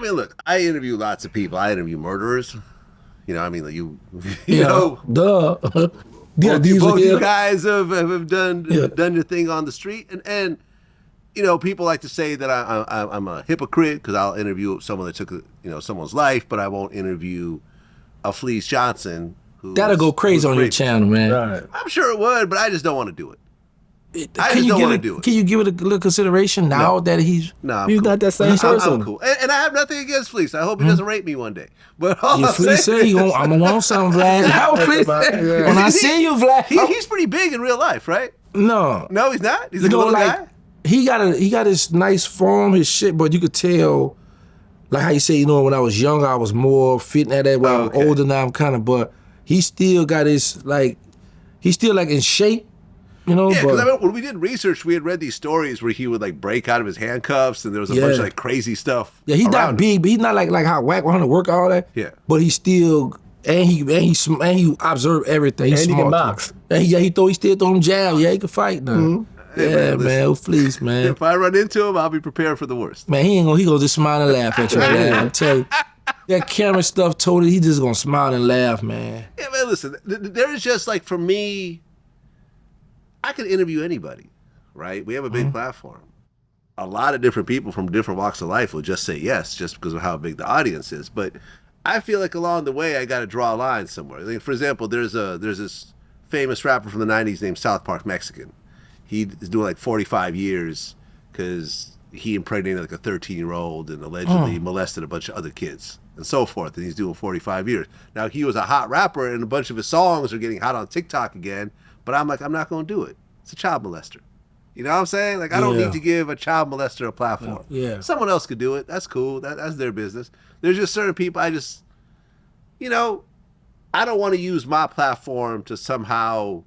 mean, look, I interview lots of people. I interview murderers. You know, I mean, like you Yeah, know, duh. Yeah, both you guys have done your thing on the street, and you know, people like to say that I'm a hypocrite because I'll interview someone that took someone's life, but I won't interview a Fleece Johnson. That'll go crazy on your channel, man. Right. I'm sure it would, but I just don't want to do it. Can you give it a little consideration now that he's no, he's cool. not that same person? I'm cool, and I have nothing against Fleece. I hope he doesn't rape me one day. But all Fleece say I'm gonna want something, Vlad. When I see you, Vlad, he's pretty big in real life, right? No, he's not. He's a little guy. He got his nice form, his shit, but you could tell, like how you say, when I was younger, I was more fitting at that. When I'm older now, I'm kind of, but he still got his he's still in shape. Yeah, because I mean, when we did research, we had read these stories where he would break out of his handcuffs, and there was a bunch of crazy stuff. Yeah, he's not big, but he's not like how Wack 100 work all that. Yeah, but he still and he observe everything. He's smart. He can box. And he still throw him jab. Yeah, he can fight now. Mm-hmm. Hey, man, Fleece, man. If I run into him, I'll be prepared for the worst. Man, he gonna just smile and laugh at you, man. I'm telling you. That camera stuff told he just gonna smile and laugh, man. Yeah, man, listen, there is just for me, I could interview anybody, right? We have a big platform. A lot of different people from different walks of life will just say yes, just because of how big the audience is. But I feel like along the way, I got to draw a line somewhere. For example, there's this famous rapper from the 90s named South Park Mexican. He is doing 45 years because he impregnated a 13-year-old and allegedly molested a bunch of other kids and so forth. And he's doing 45 years. Now, he was a hot rapper, and a bunch of his songs are getting hot on TikTok again. But I'm I'm not going to do it. It's a child molester. You know what I'm saying? I don't need to give a child molester a platform. Yeah. Someone else could do it. That's cool. That's their business. There's just certain people I just, I don't want to use my platform to somehow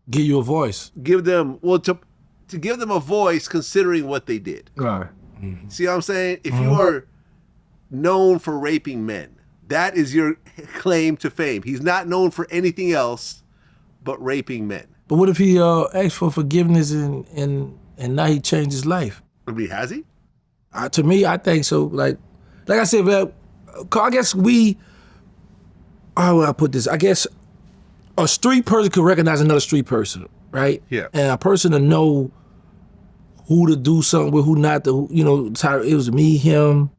give you a voice. Give them, to give them a voice considering what they did. Right. Mm-hmm. See what I'm saying? If you are known for raping men, that is your claim to fame. He's not known for anything else but raping men. But what if he asked for forgiveness and now he changed his life? I mean, has he? To me, I think so. Like I said, I guess how would I put this? I guess a street person could recognize another street person, right? Yeah. And a person to know who to do something with, who not to, it was me, him,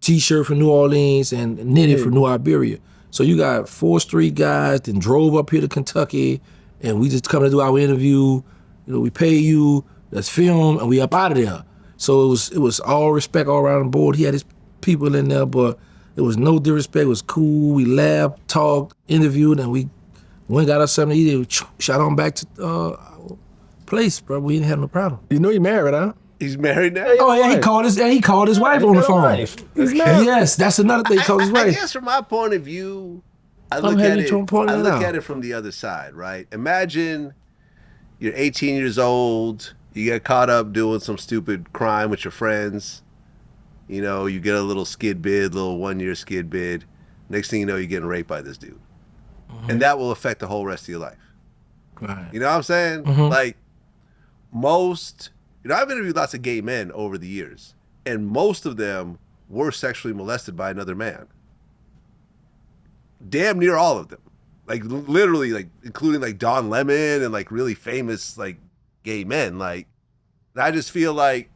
T-shirt from New Orleans and knitted from New Iberia. So you got 4 street guys, then drove up here to Kentucky, and we just come to do our interview. We pay you, let's film, and we up out of there. So it was all respect all around the board. He had his people in there, but it was no disrespect. It was cool. We laughed, talked, interviewed, and we went and got us something to eat. Shot on back to our place, bro. We didn't have no problem. You know you're married, huh? He's married now? Oh, yeah, he called his wife on the phone. He's married. Yes, that's another thing. He called his wife. I guess from my point of view, I look at it from the other side, right? Imagine you're 18 years old, you get caught up doing some stupid crime with your friends. You get a little skid bid, little 1-year skid bid. Next thing you know, you're getting raped by this dude. Mm-hmm. And that will affect the whole rest of your life. Right. You know what I'm saying? Mm-hmm. Most... I've interviewed lots of gay men over the years, and most of them were sexually molested by another man. Damn near all of them. Literally, including Don Lemon and really famous gay men. I just feel like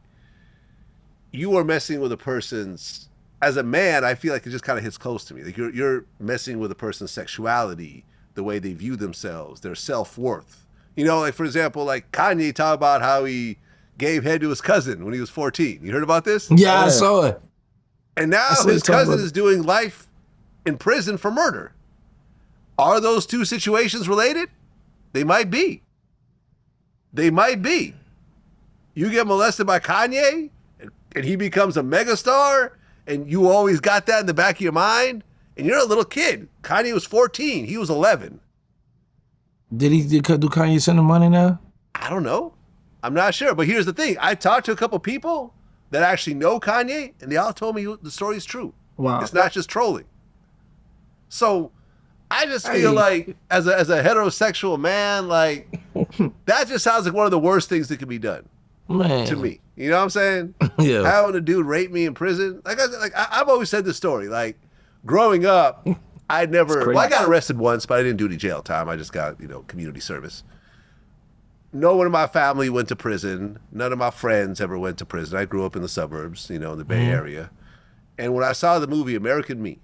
you are messing with a person's, as a man, I feel like it just kind of hits close to me. You're messing with a person's sexuality, the way they view themselves, their self-worth. For example, Kanye talked about how he gave head to his cousin when he was 14. You heard about this? Yeah, I saw it. And now his cousin is doing life in prison for murder. Are those two situations related? They might be. You get molested by Kanye, and he becomes a megastar, and you always got that in the back of your mind, and you're a little kid. Kanye was 14. He was 11. Do Kanye send him money now? I don't know. I'm not sure, but here's the thing. I talked to a couple people that actually know Kanye, and they all told me the story is true. Wow. It's not just trolling. So I just feel like, as a heterosexual man, that just sounds like one of the worst things that could be done. Man. to me. You know what I'm saying? Yeah. Having a dude rape me in prison. I've always said this story. Like, growing up, I never. Well, I got arrested once, but I didn't do any jail time. I just got community service. No one in my family went to prison. None of my friends ever went to prison. I grew up in the suburbs, in the Bay Area. And when I saw the movie American Me,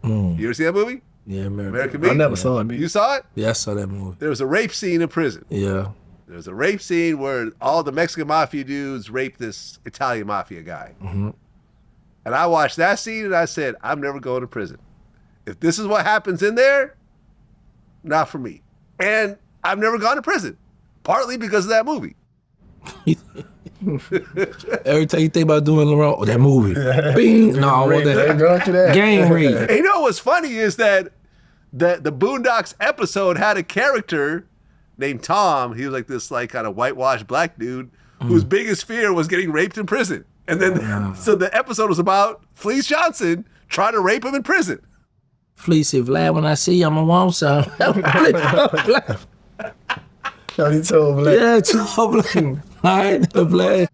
you ever see that movie? Yeah, American Me? I never saw it. You saw it? Yeah, I saw that movie. There was a rape scene in prison. Yeah. There was a rape scene where all the Mexican mafia dudes raped this Italian mafia guy. And I watched that scene and I said, I'm never going to prison. If this is what happens in there, not for me. And I've never gone to prison. Partly because of that movie. Every time you think about doing the wrong, that movie. Bing. No, I want that. Gang rape. And you know what's funny is that the Boondocks episode had a character named Tom. He was like this kind of whitewashed black dude whose biggest fear was getting raped in prison. And then so the episode was about Fleece Johnson trying to rape him in prison. Fleece said, Vlad, when I see you, I'm going to want some. No, he told Vlad. Yeah, told Vlad. All right, Vlad.